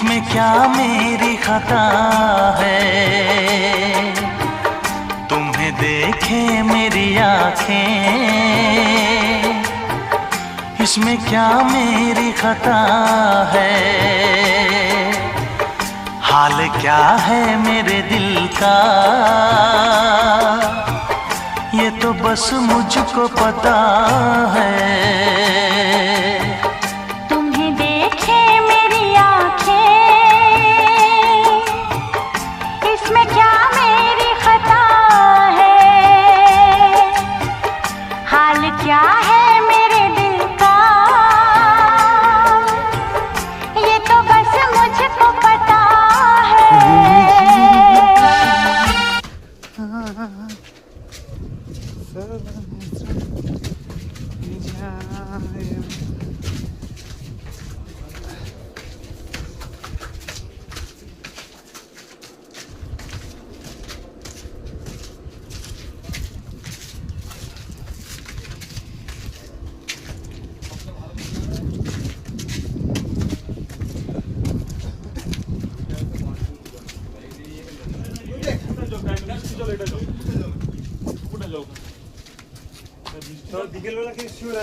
इसमें क्या मेरी खता है, तुम्हें देखे मेरी आँखें, इसमें क्या मेरी खता है, हाल क्या है मेरे दिल का, ये तो बस मुझको पता है। तुम्हें देखे मेरी आँखें, इसमें क्या मेरी खता है, हाल क्या है मेरे दिल का, ये तो बस मुझको पता है। বিকেলবেলা কি শিওর